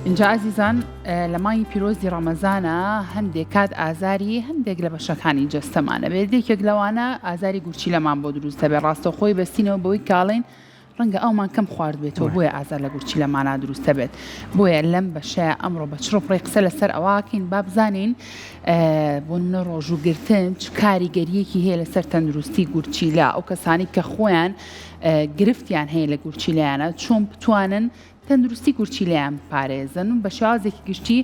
اینجا عزیزان لە مای پیرۆزی ڕەمەزانە هەندێک کات ئازاری هەندێک لە بەشەکانی جەستەمانە بێت. یەکێک لەوانە ئازاری گورچیلەمان بۆ دروستە بێ. ڕاستەوخۆی بەستینەوە بەوەی کاڵین ڕەنگە ئەومان کەم خوارد بێتەوە بۆیە ئازار لە گورچیلەمانە دروستە بێت. بۆیە لەم بەشەیە ئەمڕۆ بە چڕۆپڕی قسە لەسەر ئەواکەین با بزانین بۆ منە ڕۆژوگرتن چ کاریگەریەکی هەیە لەسەر تەندروستی گورچیلە. ئەو کەسانی کە خۆیان گرفتیان هەیە لە گورچیلەیانە چۆن بتوانن تەندروستی گورچیلەیان پارێزن و بە شێوازێکی گشتی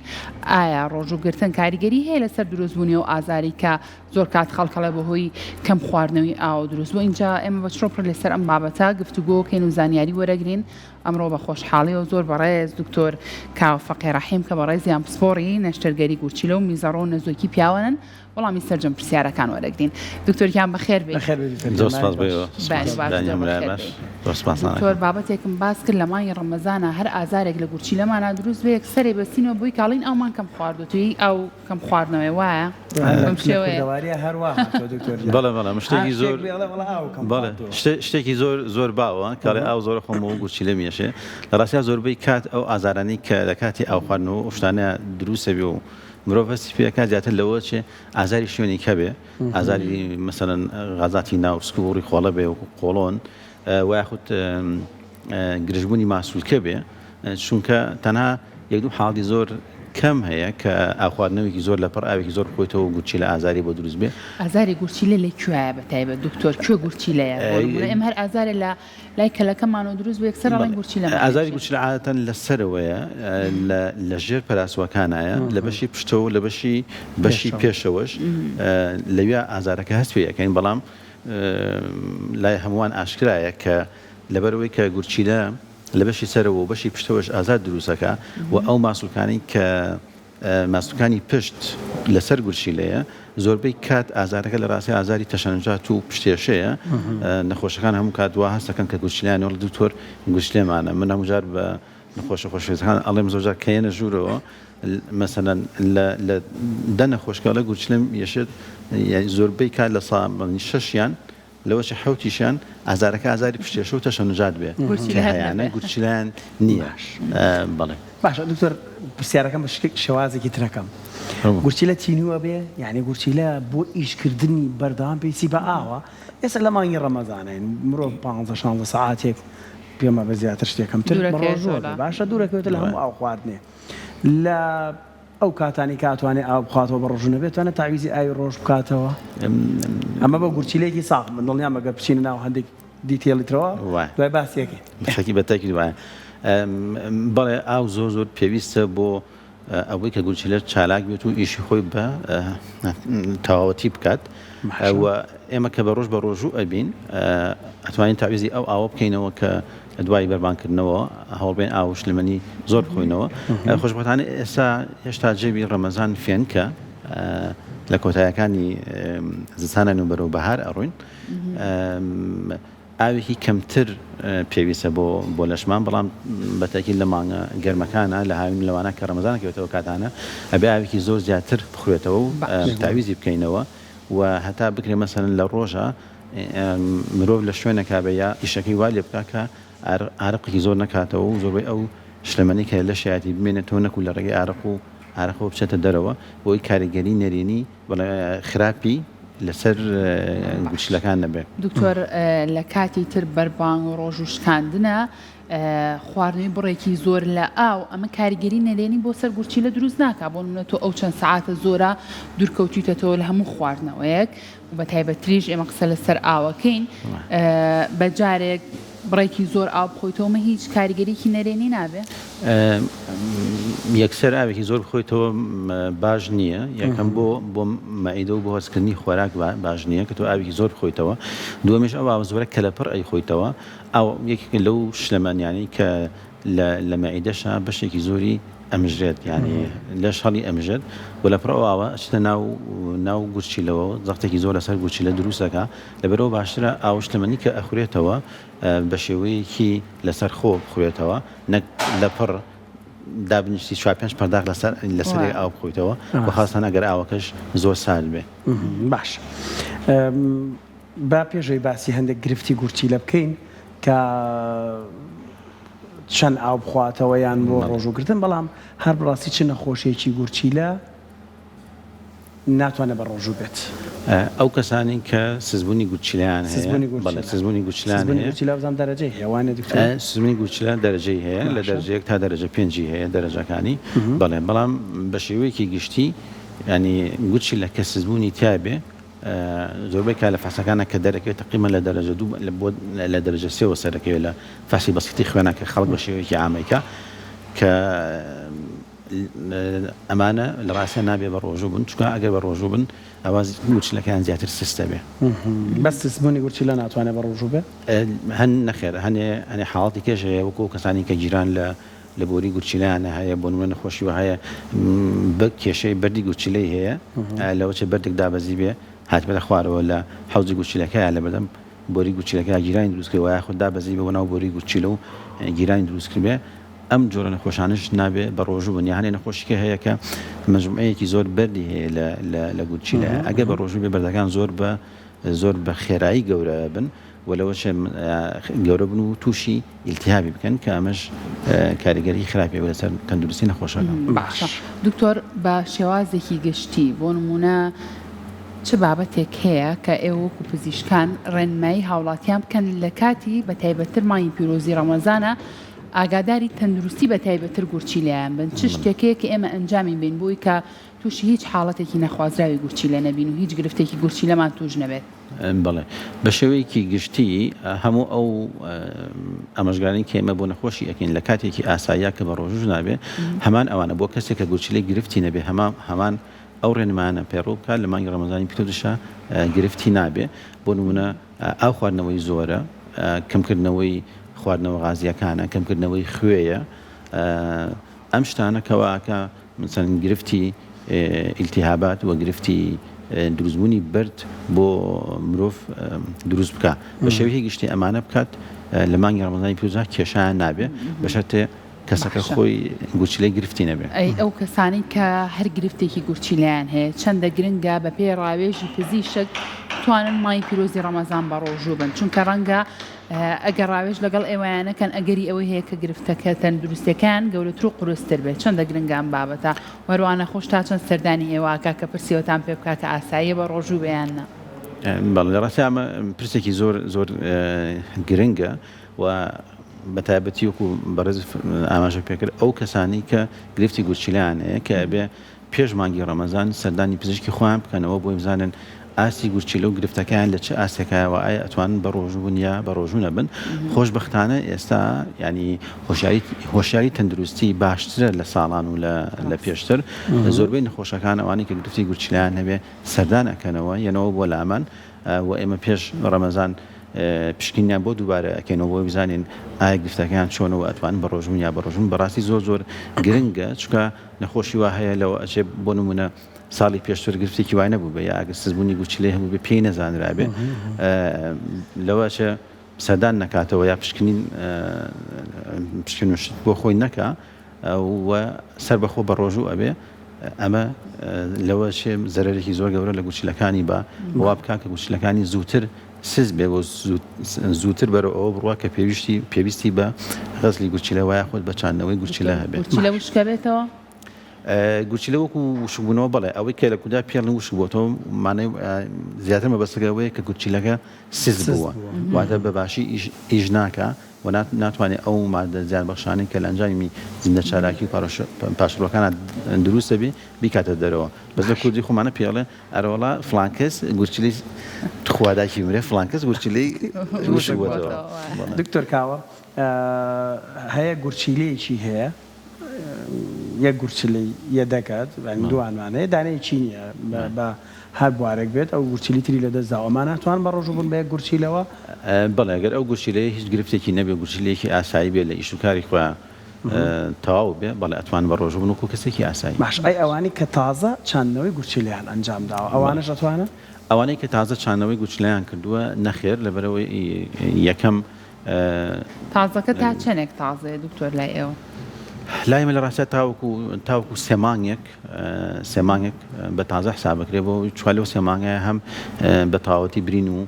ئایا ڕۆژوگرتن کاریگەری هەیە لەسەر دروستبوونی و ئازاری کە زۆر کات خەڵکەڵە بەهۆی کەم خواردنەوەی ئاو دروست بۆ. اینجا ئێمە بە چڕۆپڕ لەسەر ئەم بابەتە گفتوگۆکەین و زانیاری وەرەگرین. ئەمڕۆ بە خۆشحاڵی و زۆر بەڕێز دکتۆر کاوە فەقی ڕەحیم کە بەڕێزیان پسپۆڕی نەشتەرگەری گورچیلە و میزەڕۆ و نەزۆکی پیاوەنن وەڵامی سەرجەم پرسیارەکان وەرەگرین. دکتۆریان بەخێر بێت. دکتۆر بابەتێکم باس کرد لە مای ڕەمەزانە هەر ئازارێک لە گورچیلەمانە دروست بێ یەکسەرێ بەستینەوە بۆی کاڵین ئەومان کەم خواردوتوی ئەو کەم خواردنەوەی وایە بەم شێوەیە شتێکی زۆر باوە کاڵێ ئاو زۆر خۆم و گورچیلە میێشێ لە ڕاستیا زۆربەی کات ئەو ئازارانی کە لە کاتی ئاو خواردنەوە ئەو شتانە دروستە بێ و مرۆڤ هەستی پێەکات زیاتر لەوە چێ ئازاری شوێنی کە بێ ئازاری مەسەلەن غازاتی ناوسکوڕی خۆڵە بێ و قۆڵۆن و یاخود گرژبوونی ماسوولکە بێ چونکە تەنها یەک دوو حاڵی زۆر کەم هەیە کە ئاخواردنەوەیکی زۆر لەپڕ ئاوێکی زۆر بخۆیتەوە گورچیلە ئازاری بۆ دروست بێ. ئازاری گورچیلە لەکوێیە بەتایبەت دکتۆر کوێ گورچیلەیە؟ ئێمە هەر ئازارێ لە لای کەلەکەمانەوە دروست بێ یەکسەر ئەڵێن گورچیلە. ئازاری گورچیلە عادەتەن لەسەرەوەیە لە ژێر پەراسوەکانایە لە بەشی پشتەوە لە بەشی پێشەوەش لەوێ ئازارەکە هەست پێ یەکەین بەڵام لای هەمووان ئاشکرایە کە لەبەرەوەی کە گورچیلە لە بەشی سەرەوە و بەشی پشتەوەش ئازار دروستەکە و ئەو ماسوولکانی کە ماسوولکانی پشت لەسەر گورچیلەیە زۆربەی کات ئازارەکە لە ڕاستی ئازاری تەشەنجات و پشتێشەیە. نەخۆشەکان هەموو کات وا هەستەکەن کە گورچیلەیان وەڵ دوکتۆر گورچیلەمانە. من هەمووجار بە نەخۆشە خۆشویستەکان ئەڵێم زۆرجار کەیەنە ژوورەوە مەسەلەن لە دە نەخۆشکەڵە گورچیلەم یەشێت زۆربەی کات لە ساڵ شەشیان لەوەش حوتیشان ئازارەکە ئازاری پشتێشە و تەشەنجات بێ هەیەە گورچیلەیان نییە. بەڵێ باشە دکتۆر پرسیارەکەم بە شێوازێکی ترەکەم گورچیلە تینووە بێ یعنی گورچیلە بۆ ئیشکردنی بەردەوام پێویستی بە ئاوە. ئێستا لە مانگی ڕەمەزانین مرۆڤ 15-16 ساعاتێک پێمە بە زیاتر شتێکم تر باشە دوورەکەوێتە لە هەموو ئاو خواردنێ لە ئەو کاتانی کاتوانێت ئاو بخاتەوە بە ڕۆژ نەبێتوانە تاویزی ئاوی ڕۆژ بکاتەوە. ئەمە بە گورچیلێکی ساغ من دڵنیام ئەگەر بچینە ناو هەندێک دیتێڵیترەوە دوای باسیەکەی بەشێکی بەتاکی وایە. بەڵێ ئاو زۆر پێویستە بۆ ئەوەی کە گورچیلە چالاک بێت و ئیشی خۆی بە تەواوەتی بکات و ئێمە کە بە ڕۆژ بە ڕۆژوو ئەبین ئەتوانین تاویزی ئەو ئاوە بکەینەوە کە دوای بەربانکردنەوە هەوڵبێن ئاو شلمەنی زۆر بخۆینەوە. خۆشبەختانە ئێستا هێشتا جێبی ڕەمەزان فێنکە لە کۆتاییەکانی زستانە و بەرەو بەهار ئەڕوین ئاوێکی کەمتر پێویستە بۆ لەشمان بەڵام بەتەکیل لە مانگە گەرمەکانە لە هاوین لەوانە کە ڕەمەزانەکەوێتەوە کاتانە ئەبێ ئاوێکی زۆر زیاتر بخوێتەوە و تاویزی بکەینەوە و هەتا بکرێ مەسەلەن لە ڕۆژە مرۆڤ لە شوێنێکا بە یا ئیشەکەی وا لێ بکا کە ئارقێکی زۆر نەکاتەوە و زۆربەی ئەو شلەمەنی کە لە شایەتی بمێنێتەوە نەکو لە ڕێگەی ئارەقەوە بچێتە دەرەوە بۆی کاریگەری نەرێنی خراپی لەسەر گورچیلەکان نەبێت. دکتۆر لە کاتی تر بەربانگ و ڕۆژ و شکاندنە خواردنەوەی بڕێکی زۆر لە ئاو ئەمە کاریگەری نەرێنی بۆ سەر گورچیلە دروست ناکات بۆ نمونە تۆ ئەو چەند سەعاتە زۆرە دوورکەوتیتەوە لە هەموو خواردنەوەیەک و بە تایبەتریش ئێمە قسە لەسەر ئاوەکەین بە جارێک بڕێکی زۆر ئاو بخۆیتەوە هیچ کاریگەریکی نەرێنی نابێت. یەکسەر ئاوێکی زۆر بخۆیتەوە باش نییە یەکەم بۆ مەعیدە و بۆ هەستکردنی خۆراک باش نییە کە تۆ ئاوێکی زۆر بخۆیتەوە. دووەمیش ئەو ئاو زۆرە کەلەپڕ ئەیخۆیتەوە ئەو یەکێک لەو شلەمانیانی کە لە مەعیدەشە بەشێکی زۆری ئەمژێت یعنی لەش هەڵی ئەمژێت و لە پڕ ئاوە ئەچتە ناو گورچیلەوە زەختێکی زۆر لەسەر گورچیلە دروستەکە لەبەرەوە باشترە ئاو شلەمەنی کە ئەخورێتەوە بە شێوەیەکی لەسەر خۆ بخورێتەوە نەک لە پڕ دابنیشتی 4-5 پەرداخ لەسەر ئاو بخۆیتەوە بەخواستان ئەگەر ئاوەکەش زۆر سارد بێ. باش با پێشەوەی باسی هەندێک گرفتی گورچیلە بکەین کە چەند ئاو بخواتەوە یان بۆ ڕۆژوگرتن بەڵام هەر بڕاستی چ نەخۆشیێکی گورچیلە ناتوانێت بە ڕۆژوو بێت ئەو کەسانی کە سزبوونی گوچیلیان هەیە سزبوونی گوچیلان بزانام دەرەجەی هێوانێ دکتۆر سزبوونی گوچیلە دەرەجەی هەیە لە دەرەجەیەک تا دەرەجە 5 هەیە دەرەجەکانی بەڵام بە شێوەیەکی گشتی ینی گوچی لە کە سزبوونی تیابێ زۆربەی کە لە فاسەکانە کە دەرەکەوێت تقریبا لە دەرەجە 2 لە دەرەجە 3 سەرەکەوێت لە فاسی بەسیتی خوێنە کە خەڵک بە شێوەیەکی عامەیکە کە ئەمانە لە ڕاستە نابێ بە ڕۆژوو بن چونکە ئەگەر بە ڕۆژوو بن ئەواز گوچلەکان زیاتر سستە بێ بەس سزبوونی گورچیلە ناتوانێت بە ڕۆژوو بێت هەن نەخێر هەنێ حاڵاتی کێش هەیە وەکو کەسانی کە گیران لە بۆری گورچیلانە هەیە بۆ نمونە نەخۆشیوە هەیە بە کێشەی بەردی گورچیلەی هەیە لەوە چه بەردێک دابەزی بێ هاتبێتە خوارەوە لە حەوزی گورچیلەکەیە لە بەردەم بۆری گورچیلەکە گیرانی دروستکە وایە خۆ دابەزی بە ناو بۆری گورچیلە و گیرانی دروستکرد بێ ئەم جۆرە نەخۆشانش نابێ بە ڕۆژوو بن یانێ نەخۆشیکە هەیە کە مەجموعەیەکی زۆر بەردی هەیە لە گورچیلە ئەگەر بە ڕۆژوو بێ بەردەکان زۆر بە خێرایی گەورە بن ولەوەش گەورە بن و تووشی ئیلتیهابی بکەن کە ئەمەش کاریگەری خراپی لەسەر تەندروستی نەخۆشەکە باش دکتۆر بە شێوازێکی گشتی بۆ نمونە چه بابەتێک هەیە کە ئێوە وەکو پزیشکان ڕێنمایی هاوڵاتیان بکەن لە کاتی بە تایبەتتر مانگی پیرۆزی ڕەمەزانە ئاگاداری تەندروستی بە تایبەتتر گورچیلەیان بن چ شتێکەیە کە ئێمە ئەنجامی بین بۆی کە تووشی هیچ حاڵەتێکی نەخوازراوی گورچیلە نەبین و هیچ گرفتێکی گورچیلەمان توش نەبێت بەڵێ بە شێوەیەکی گشتی هەموو ئەو ئەمەژگارانی کە ئێمە بۆ نەخۆشی ئەکەین لە کاتێکی ئاساییە کە بە ڕۆژوش نابێ هەمان ئەوانە بۆ کەسێک کە گورچیلەی گرفتی نەبێ هەمان ئەو ڕێنمانە پێڕۆ بکات لە مانگی ڕەمەزانی پیرۆزیشە گرفتی نابێ بۆ نمونە ئاو خواردنەوەی زۆرە کەمکردنەوەی خواردنەوە غازیەکانە کەمکردنەوەی خوێیە ئەم شتانە کەواکە مثلا گرفتی ئیلتیهابات و گرفتی دروستبوونی بەرد بۆ مرۆڤ دروست بکە بە شێوەیەکی گشتی ئەمانە بکات لە مانگی ڕەمەزانی پیرۆزە کێشیان نابێ بە شەرتێ کەسەکە خۆی گورچیلەی گرفتی نەبێ ئەو کەسانی کە هەر گرفتێکی گورچیلیان هەیە چەندە گرنگە بە پێی ڕاوێژی پزیشک توانن مای پیرۆزی ڕەمەزان بە ڕۆژوو بن چونکە ڕەنگە ئەگەر ڕاوێژ لەگەڵ ئێوەیانەکەن ئەگەری ئەوەی هەیە کە گرفتەکە تەندروستەکان گەورەتر و قورستر بێت چەندە گرنگان بابەتە وەروانە خۆش تا چەند سەردانی ئێوەکە کە پرسیوەتان پێ بکات کە ئاساییە بە ڕۆژوو بەیانە بەڵێ لە ڕاستی ئەمە پرسێکی زۆر گرنگە و بەتایبەتی وەکو بەڕێز ئاماژە پێکرد ئەو کەسانی کە گرفتی گورچیلیان هەیە کە ئەبێ پێش مانگی ڕەمەزان سەردانی پزیشکی خۆیان بکەنەوە بۆی بزانن ئاسی گورچیلە و گرفتەکان لە چه ئاسێکایەوە ئایا ئەتوانن بە ڕۆژوو بن یا بە ڕۆژوو نەبن خۆشبەختانە ئێستا ینی هۆشیاری تەندروستی باشترە لە ساڵان و لە پێشتر زۆربەی نەخۆشەکان ئەوانی کە گرفتی گورچیلیان هەبێ سەردان ئەکەنەوە یەنەوە بۆ لامان و ئێمە پێش ڕەمەزان پشکنیان بۆ دووبارە ئەکەینەوە بۆ بزانین ئایا گرفتەکان چۆنەوە ئەتوان بە ڕۆژوون یا بە ڕۆژوون بەڕاستی زۆر گرنگە چونکە نەخۆشی وا هەیە لەوە ئەچێ بۆ نمونە ساڵی پێشتر گرفتێکی وای نەبوو بە یا ئەگەر سزبوونی گورچیلەی هەبوو بێ پێی نەزانرابێ لەوە چە سەردان نەکاتەوە یا پشکن بۆ خۆی نەکا و سەر بەخۆ بە ڕۆژوو ئەبێ ئەمە لەوە چێ زەرێکی زۆر گەورە لە گورچیلەکانی بە وا بکات کە گورچیلەکانی زووتر سز بێ بۆ زووتر بەرەوە ئەوە بڕوا کە پێویستی بە غەزلی گورچیلە وایە خۆت بە چاندنەوەی گورچیلە هەبێت گورچیلە وشکە بێتەوە گورچیلە وەکو وشبوونەوە بڵێ ئەوەی کە لە کودا پێڵ وشک بۆتەوە مانای زیاتر مەبەستەکەوەیە کە گورچیلەکە سز بووە واتە بەباشی ئیش ناکە و ناتوانێت ئەو مادە زیانبەخشانەی کە لە ئەنجامی زیندە چالاکی و پاشڕۆکانە دروستە بێ بیکاتە دەرەوە بەس لە کوردی خۆمانە پێڵێ ئەرەوەڵا فڵانکەس گورچیلەی خواداکی مرێ فڵانکەس گورچیلەی وشک بووەتەوە دکتۆر کاوە هەیە گورچیلەیەکی هەیە یەک گورچیلەی یەدەکات دوانوانەیە دانەیە چینیە بە هەر بوارێک بێت ئەو گورچیلی تری لە دەستدا ئەمان ناتوان بە ڕۆژوو بوون بە یەک گورچیلەوە بەڵێ ئەگەر ئەو گورچیلەیە هیچ گرفتێکی نەبێ گورچیلەیەکی ئاسایی بێت لە ئیشوکاری خۆیان تەواو بێ بەڵێ ئەتوان بە ڕۆژوو بوون وەکو کەسێکی ئاسایی باش ئەی ئەوانی کە تازە چاندنەوەی گورچیلیان ئەنجام داوە ئەوانەش ئەتوانە ئەوانەی کە تازە چاندنەوەی گورچیلیان کردووە نەخێر لەبەرەوەی یەکەم تازەکە تا چەندێک تازەیە دکتۆر لای ئێوە لایمە لە ڕاستە تاوەکو سێمانێک بە تازە حسابەکرێ بۆ چوالەوە سێمانگایە هەم بە تاوەتی برین و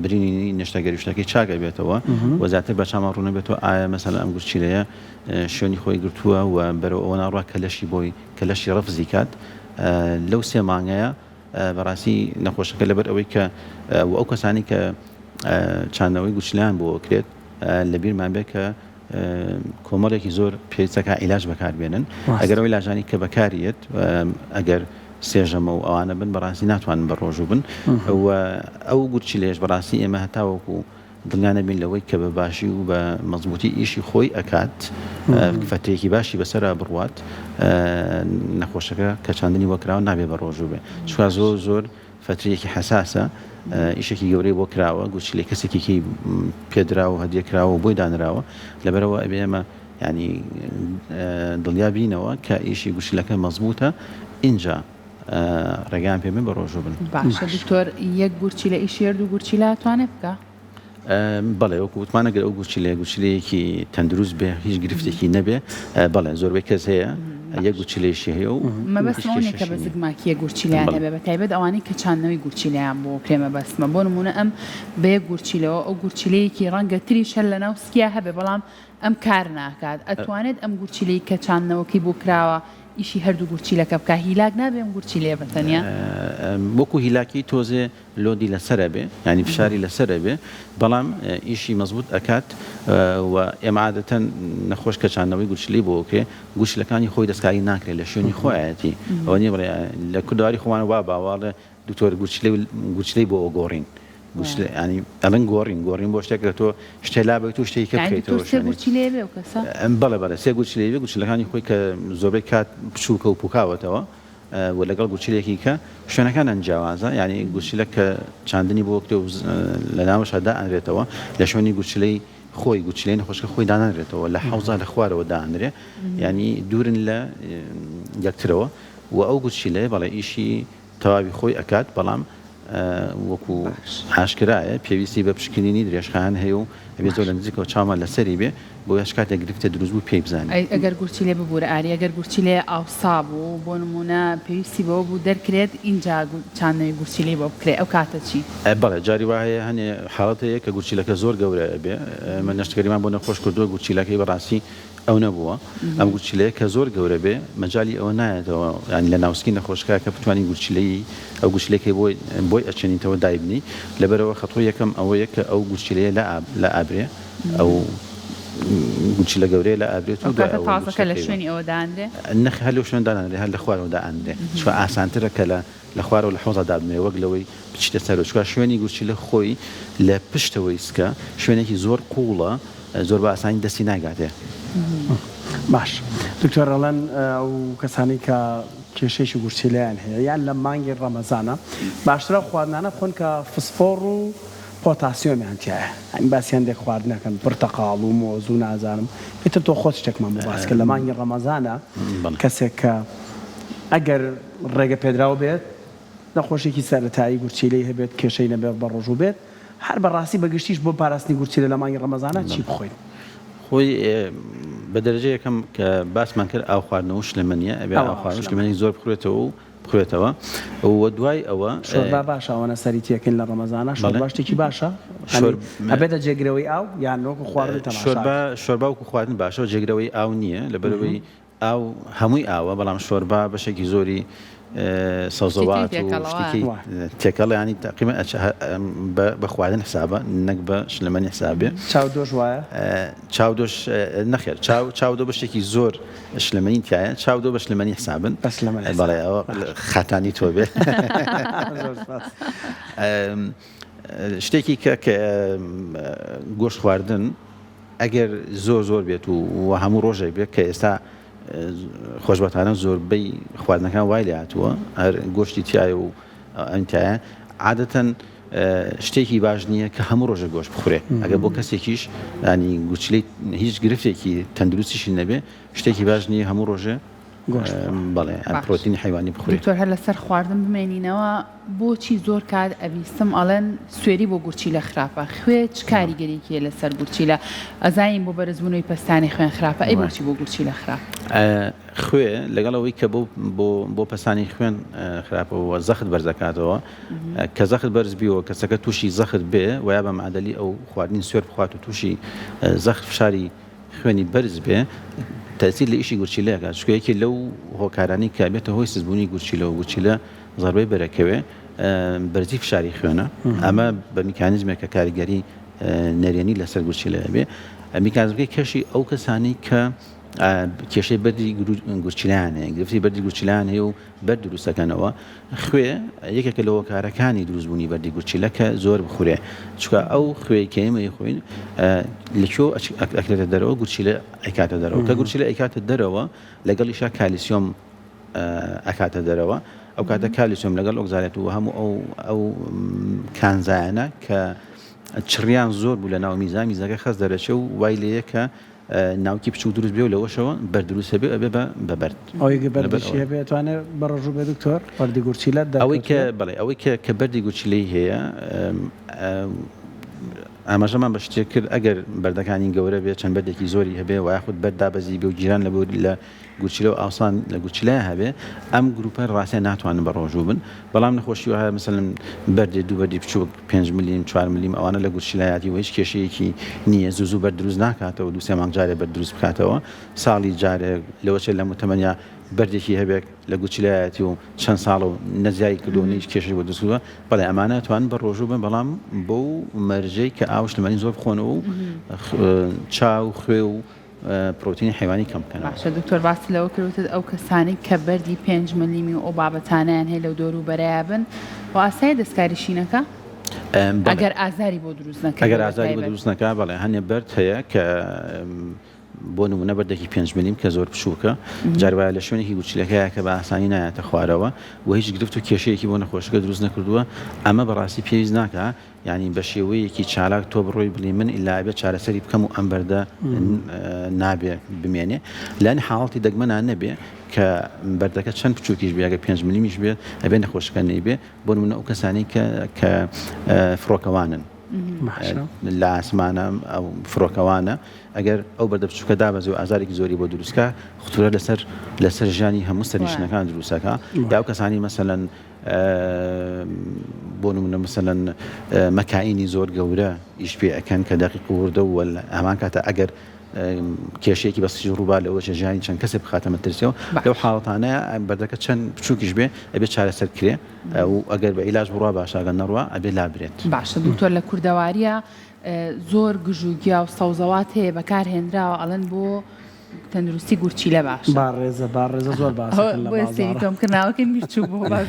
برینی نیشتەگەری شتێکی چاگە بێتەوە وەزیاتر بە چامان ڕوو نەبێتەوە ئایا مەسەلا ئەم گورچیلەیە شوێنی خۆی گرتووە و بەرەو ئەوە ناڕوا کەلەشی بۆی کەلەشی ڕەفزی کات لەو 3 مانگەیە بەڕاستی نەخۆشەکە لەبەر ئەوەی کە ئەو کەسانی کە چاندنەوەی گورچیلیان بۆ کرێت لەبیرمان بێت کە کۆمەڵێکی زۆر پێویستەکە عیلاج بەکاربێنن ئەگەر ئەوەی لاژانی کە بەکاریت ئەگەر سێژەمە و ئەوانە بن بەڕاستی ناتوانن بە ڕۆژوو بن ئەو گورچیلەیەش بەڕاستی ئێمە هەتاوەکو دڵیانە بین لەوەی کە بە باشی و بە مەزبوطی ئیشی خۆی ئەکات فترێکی باشی بەسەرا بڕوات نەخۆشەکە کە چاندنی وەکراوە نابێ بە ڕۆژوو بێ چکە زۆر فترێکی حساسە ئیشێکی گەورەی بۆ کراوە گورچیلێ کەسێکی پێدراوە و هەدیەکراوە و بۆی دانراوە لەبەرەوە ئەبێ ئێمە ینی دڵیا بینەوە کە ئیشی گورچیلەکە مەزبوطە اینجا ڕێگان پێمە بە ڕۆژوو بن. باشە دکتۆر یەک گورچیلە ئیشێر دوو گورچیلە توانێت بکە؟ بەڵێ وەکو وتمانەگەر ئەو گورچیلەیەکی تەندروست بێ هیچ گرفتێکی نەبێ بەڵێ زۆربەی کەس هەیە یەک گورچیلەیەشی هەیە و مەبەستمەوەیە کە بە زگماکیە گورچیلیان هەبێ بە تایبەت ئەوانەی کە چاندنەوەی گورچیلیان بۆ کرێمە بەستمە بۆ نمونە ئەم بە یەک گورچیلەوە ئەو گورچیلەیەکی ڕەنگە تریش هەر لەناو سکیا هەبێ بەڵام ئەم کار ناکات ئەتوانێت ئەم گورچیلەی کە چاندنەوەکەی بۆ کراوە ئیشی هەردوو گورچیلەکە بکە هیلاک نابێ ئەم گورچیلەیە بەتەنیا وەکو هیلاکی تۆزێ لۆدی لەسرە بێ ینی فشاری لەسرە بێ بەڵام ئیشی مەزبوط ئەکات و ئێمە عادەتەن نەخۆش کە چاندنەوەی گورچیلەی بۆ ئۆکرێ گورچیلەکانی خۆی دەستکاری ناکرێت لە شوێنی خۆیەتی ئەوە نیە بڵێ لە کوردواری خۆمان وا باوەڕە دکتۆر گورچیلەی بۆ ئۆگۆڕین ینی ئەڵەن گۆڕین بۆ شتێک لە تۆ شتێ لابێت و شتێکی کە بکەیتەوە بەڵێ بەڵێ سێ گورچیلەی بێ گورچیلەکانی خۆی کە زۆربەی کات بچووکە و پوکاوەتەوە و لەگەڵ گورچیلێکی کە شوێنەکان ئەنجیاوازە ینی گورچیلە کە چاندنی بۆ کرێ و لە ناوەشدا دائەنرێتەوە لە شوێنی گورچیلەی خۆی گورچیلەی نەخۆشکە خۆی دانەنرێتەوە لە حەوزە لە خوارەوە دانرێ ینی دوورن لە یەکترەوە و ئەو گورچیلەیە بەڵێ ئیشی تەواوی خۆی ئەکات بەڵام وەکو ئاشکرایە پێویستی بە پشکنینی درێژخان هەیە و ئەبێ زۆر لە نزیکەوە چاومان لەسەری بێ بۆ هێچ کاتێک گرفتە دروست بوو پێی بزانێت ئەگەر گورچیلێ ببوورە ئاری ئەگەر گورچیلێ ئاوسا بوو بۆ نمونە پێویستی بەوە بوو دەرکرێت اینجا چاندنەوەی گورچیلەی بۆ بکرێت ئەو کاتە چی؟ بەڵێ جاری وایە هەنێ حاڵەتەیە کە گورچیلەکە زۆر گەورە بێ من نەشتەکەریمان بۆ نەخۆش کردووە گورچیلەکەی بەڕاستی ئەو نەبووە ئەم گورچیلەیە کە زۆر گەورە بێ مەجای ئەوە نایەتەوە ینی لە ناوسکی نەخۆشکە کە بتوانین گورچیلەی ئەو گورچیلەکەی بۆی ئەچێنیتەوە دایبنی لەبەرەوە خەتۆ یەکەم ئەوەیە کە ئەو گورچیلەیە لە ئابرێ ئەو گورچیلە گەورەیە لە ئابرێت و تازەکە لە شوێنی ئەوە دانرێ نەخ هەر لەو شوێن دانانرێ هەر لە خوارەوە دائەنرێ چوە ئاسانترە کە لە خوارەوە لە حوزە دابنێ وەک لەوەی بچیتە سەر چوە شوێنی گورچیلە خۆی لە پشتەوەی سکە شوێنێکی زۆر قوڵە زۆر بە ئاسانی دەستی ناگاتێ. باش دکتۆر ئەڵەن ئەو کەسانی کە کێشەیەکی گورچیلەیان هەیە یان لە مانگی ڕەمەزانە باشترە خواردنانە بخۆن کە فسفۆڕ و پۆتاسیۆمیان تایە ئەم باسییان دێک خواردنەکەن پرتەقاڵ و مۆز و نازانم پێتر تۆ خۆت شتێکمان بۆ باس کرد لە مانگی ڕەمەزانە کەسێک کە ئەگەر ڕێگە پێدراوە بێت نەخۆشێکی سەرەتایی گورچیلەی هەبێت کێشەی نەبێت بە ڕۆژوو بێت هەر بەڕاستی بەگشتیش بۆ پاراستنی گورچیلە لە مانگی ڕەمەزانە چی بخۆین؟ خۆی بە دەرەجە یەکەم کە باسمان کرد ئاو خواردنەوە شلمەنیە ئەبێ ئاو خواردن شلمەنی زۆر بخورێتەوە و دوای ئەوە شۆربا باشە ئەوەنە سەری تێکن لە ڕەمەزانە شۆربا شتێکی باشە ئەبێتە جێگرەوەی ئاو یان وەکو خواردن تەماشا شۆربا وەکو خواردن باشە جێگرەوەی ئاو نییە لەبەرەوەی ئاو هەمووی ئاوە بەڵام شۆربا بەشێکی زۆری سەوزەوات و شتێکی تێکەڵ ینی تقریبا بە خواردن حسابە نەک بە شلمەنی حسابێ چاودۆش وایە چاودۆش نەخێر چاودۆ بەشتێکی زۆر شلمەنی تایە چاودۆ بە شلمەنی حسابن بەڵێ ئەوە خاتانی تۆ بێ شتێکی کە گۆشت خواردن ئەگەر زۆر بێت و هەموو ڕۆژێک بێت کە ئێستا خۆشبەتانە زۆربەی خواردنەکان وای لێ هاتووە هەر گۆشتی تایە و ئەمتایە عادەتەن شتێکی باش نییە کە هەموو ڕۆژە گۆشت بخورێ ئەگە بۆ کەسێکیش ینی گوچلەی هیچ گرفتێکی تەندروستیشی نەبێ شتێکی باش نییە هەموو ڕۆژێ بەڵێ پرۆتینی حیوانی بخورێت. دکتۆر هەر لەسەر خواردن بمێنینەوە بۆچی زۆر کات ئەویستم ئەڵێن سوێری بۆ گورچیلە خراپە خوێ چ کاریگەریەکیە لەسەر گورچیلە ئەزاین بۆ بەرزبوونەوەی پەستانی خوێن خراپە ئەی بۆچی بۆ گورچیلە خراپ خوێ لەگەڵەوەی کە بۆ پەستانی خوێن خراپەوە زەخت بەرزەکاتەوە کە زەخت بەرز بیەوە کەسەکە تووشی زەخت بێ ویا بە معدەلی ئەو خواردنی سوێر بخوات و تووشی زەخت فشاری خوێنی بەرز بێ تەسیر لە ئیشی گورچیلەکە چکەیەکی لەو هۆکارانی کە بێتە هۆی سزبوونی گورچیلە و گورچیلە زەربەی بەرەکەوێ بەرزی فشاری خوێنە ئەمە بە میکانیزمێکە کاریگەری نەرێنی لەسەر گورچیلە بێ میکانیزمەکەی کەشی ئەو کەسانی کە کێشەی بەردی گورچیلان هەیە گرفتی بەردی گورچیلان هەیە و بەر دروستەکەنەوە خوێ یەکێکە لە هۆکارەکانی دروستبوونی بەردی گورچیلە کە زۆر بخورێ چکە ئەو خوێی کەمەی خۆین لەکوێ ئەکرێتە دەرەوە گورچیلە ئەکاتە دەرەوە کە گورچیلە ئەکاتە دەرەوە لەگەڵیشا کالیسیۆم ئەکاتە دەرەوە ئەو کاتە کالیسیۆم لەگەڵ ئۆکزالێت و هەموو ئەو کانزایانە کە چڕیان زۆر بوو لە ناو میزەکە خەز دەرەچێ و وای لەیە کە ناوکی بچوو دروست بێ و لەوەشەوە بەردروستە بێ ئەبێ بە بەرد ئەوەی بەردشیە بێتوانێت بەڕۆژوو بێ دکتۆر بەردی گورچیلە ئەوەی کە بڵێ ئەوەی کە بەردی گورچیلەی هەیە ئاماژەمان بە شتێک کرد ئەگەر بەردەکانی گەورە بێت چەند بەردێکی زۆری هەبێ و یاخود بەردابەزی بێ و گیران لە گورچیلە و ئاسان لە گورچیلای هەبێ ئەم گروپە ڕاستیان ناتوانن بە ڕۆژوو بن بەڵام نەخۆشی وایە مثلن بەردێ دوو بەردی بچووک 5 ملیم 4 ملیم ئەوانە لە گورچیلایەتی و هیچ کێشەیەکی نییە زوو بەرد دروست ناکاتەوە دوو سێ مانگ جارێ بەرد دروست بکاتەوە ساڵی جارێک لەوەچێت لە متەمەنیا بەردێکی هەبێت لە گورچیلایەتی و چەند ساڵ و نەزیایی کردو هیچ کێشەی بۆ دروستوە بەڵێ ئەمانە توان بە ڕۆژوو بن بەڵام بۆ مەرجەی کە ئاو شتمەنی زۆر بخۆنەوە و چاو خوێ و پرۆتینی حیوانی کەم بکەنەوە. باشە دکتۆر باسی لەوە کردوتت ئەو کەسانی کە بەردی 5 ملیمی و ئەو بابەتانیان هەیە لەو دۆر و بەرایە بن و ئاسایی دەستکاریشینەکە ئەگەر ئازاری بۆ دروست نەکە ئەگەر ئازاری بۆ دروست نەکە بەڵێ هەنێ بەرد هەیە کە بۆ نمونە بەردێکی 5 ملیم کە زۆر بچووکە جاروایە لە شوێنێکی گورچیلەکەیە کە بە ئاسانی نایەتە خوارەوە و هیچ گرفت و کێشەیەکی بۆ نەخۆشەکە دروست نەکردووە ئەمە بەڕاستی پێویست ناکە یعنی بە شێوەیەکی چالاک تۆ بڕۆی بڵێ من ئیلا بێت چارەسەری بکەم و ئەم بەردە نابێ بمێنێ لەن حاڵەتی دەگمەنان نەبێ کە بەردەکە چەند بچووکیش بێ ئەگەر 5 ملیمیش بێت ئەبێ نەخۆشەکە نەیبێ بۆ نمونە ئەو کەسانی کە فڕۆکەوانن لە ئاسمانە ئەو فڕۆکەوانە ئەگەر ئەو بەردە بچووکە دابەزێ و ئازارێکی زۆری بۆ دروستکە خوتورە لەسەر ژیانی هەموو سەرنشینەکان دروستەکە یا ئەو کەسانی مەسەلەن بۆ نمونە مەسەلەن مەکائینی زۆر گەورە ئیش پێ ئەکەن کە دەقیق وردە و هەمان کاتە ئەگەر کێشەیەکی بەستی ڕووبا لەوەش ژیانی چەند کەسێک بخاتە مەترسیەوە لەو حاڵەتانەیە بەردەکە چەند بچووکیش بێ ئەبێت چارەسەر کرێ و ئەگەر بە ئیلاج بڕوا باشاگە نەڕوە ئەبێ لابرێت. باشە دکتۆر لە کوردەواریە زۆر گژوگیا و سەوزەوات هەیە بەکارهێنراوە ئەڵەن بۆ تەندروستی گورچیلە باش بارڕێزە زۆر باسم کردناوەکە میرچوو بۆ باش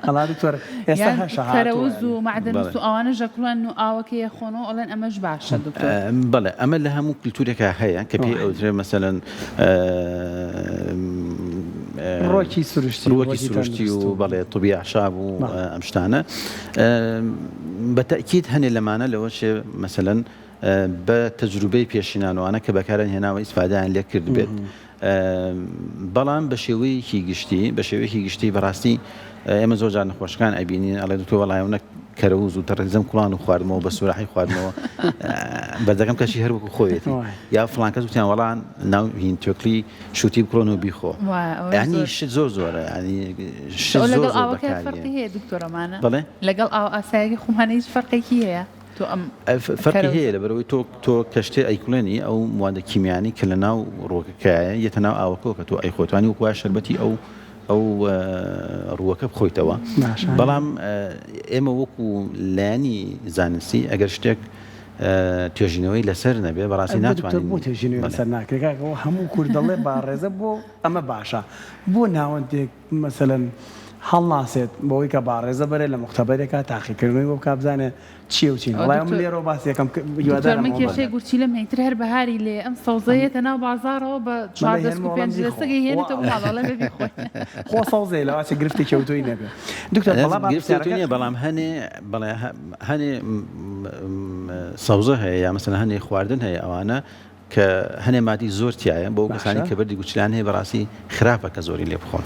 هەڵا دکتۆر ئێستا خەرەوز و معدن و ئەوانە ژەکڵان و ئاوەکەیە خۆنەوە ئەڵێن ئەمەش باشە دکتۆر بەڵێ ئەمە لە هەموو کلتورێکە هەیە کە پێی ئەوترێ مەسەلەن ڕۆکی سروشتی و بەڵێ طوبی عشاب و ئەم شتانە بەتەکید هەنێ لەمانە لەوەشێ مەسەلەن بە تەجروبەی پێشینانەوەوانە کە بەکارن هێناوە ئیسفادەیان لێ کرد بێت بەڵام بە شێوەیەکی گشتی بەڕاستی ئێمە زۆر جار نەخۆشەکان ئەبینین ئەڵێ دکتۆر وەڵایەوە کەرەوز و تەڕێزەم کوڵان و خواردمەوە بە سوراحی خواردمەوە بەردەکەم کەشی هەر وەکو خۆیەتی یا فڵان کەس وتیان وەڵان ناو هین تۆکلی شوتی بکڕۆن و بیخۆ ینی شت زۆرە ینی لەگەڵ ئاوەکە فەرقی هەیە دکتۆرەمانە بەڵێ لەگەڵ ئاو ئاسایەکی خۆمانە هیچ فەرقێکی هەیە فەرقی هەیە لەبەرەوەی تۆ کەشتێ ئەیکولێنی ئەو موادە کیمیانی کە لە ناو ڕۆکەکایە یەتە ناو ئاوەکەەوە کە تۆ ئەیخۆتوانی وەکوای شەربەتی ئەو ڕووەکە بخۆیتەوە بەڵام ئێمە وەکو لایانی زانستی ئەگەر شتێک توێژینەوەی لەسەر نەبێ بەڕاستی ناتوانین بۆ توێژینەوەی لەسەر ناکرێتەوە هەموو کورد دەڵێ باڕێزە بۆ ئەمە باشە بۆ ناوەندێک مەسەلەن هەڵ ناسێت بۆەوەی کە باڕێزە بەرێ لە مختبەرێکە تاقیکردنەوەی بۆ بکبزانێ چی و چین وڵام لێرە باسی یەکەم من کێشەی گورچیلە مەیتر هەر بەهاری لێ ئەم سەوزەیەتە ناو بازارەوە بە 4 هێنێتەوە ماڵەڵە بێ خۆ سەوزەی لەواچە گرفتی کەوتۆی نەبێ دکتۆر بەڵام هەنێ سەوزە هەیە یا مەسەلەن هەنێ خواردن هەیە ئەوانە کە هەنێ مادی زۆر تایە بۆ کەسانی کە بەردی گوچیلان هەیە بەڕاستی خراپە کە زۆری لێ بخۆن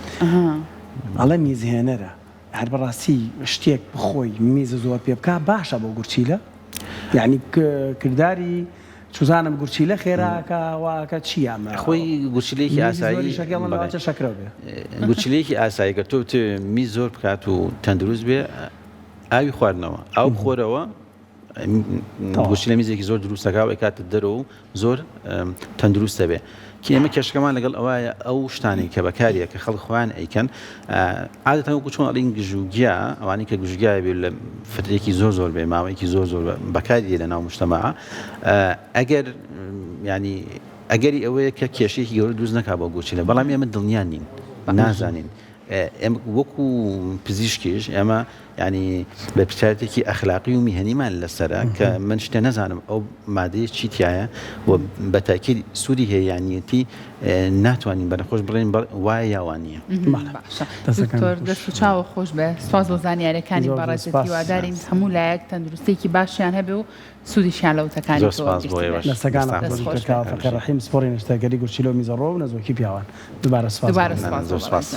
ئەڵە میزهێنەرە هەر بەڕاستی شتێک بخۆی میزە زۆر پێ بکە باشە بۆ گورچیلە یعنی کردداری چزانم گورچیلە خێراکە واکە چی ئەمە خۆی گوچلێکی ئاسایی شکرە بێ گوچلێکی ئاسایی کە تۆ می زۆر بکات و تەندروست بێ ئاوی خواردنەوە ئەو بخۆرەوە گوشتی لە میزێکی زۆر دروستەکە کاتت دەرەوە زۆر تەندروستە بێ کی ئێمە کێشەکەمان لەگەڵ ئەوایە ئەو شتانی کە بەکاریە کە خەڵک خۆیان ئەیکەن عادەتەن وەکو چۆن ئەڵین گژوگیا ئەوانەی کە گژوگیای بێ لە فترێکی زۆر بێ ماوەیەکی زۆر بەکاری لە ناو مجتەمەعە ئەگەر ینی ئەگەری ئەوەیە کە کێشەیەکی گەورە دروست نەکا بۆ گوچیلە بەڵام ئێمە دڵنیان نین نازانین وەکو پزیشکیش ئێمە ینی بە پرسیارەتێکی ئەخلاقی و میهەنیمان لەسەرە کە من شتێ نەزانم ئەو مادەیە چیتیایە و بە تاکید سوودی هەیەیانیەتی ناتوانین بەنەخۆش بڵێن وایە یاوانە دکتۆر دەست و چاوە خۆش بێ سواز بۆ زانیاریەکانی بەڕێزەتی وادارین هەموو لایەک تەندروستێکی باشیان هەبێ و سوودیشیان لە وتەکانی لەسەکان ڕحیم سپۆری نشتەگەری گورچیلە و میزەڕۆ و نەزۆکی پیاوان دووبارە سپاس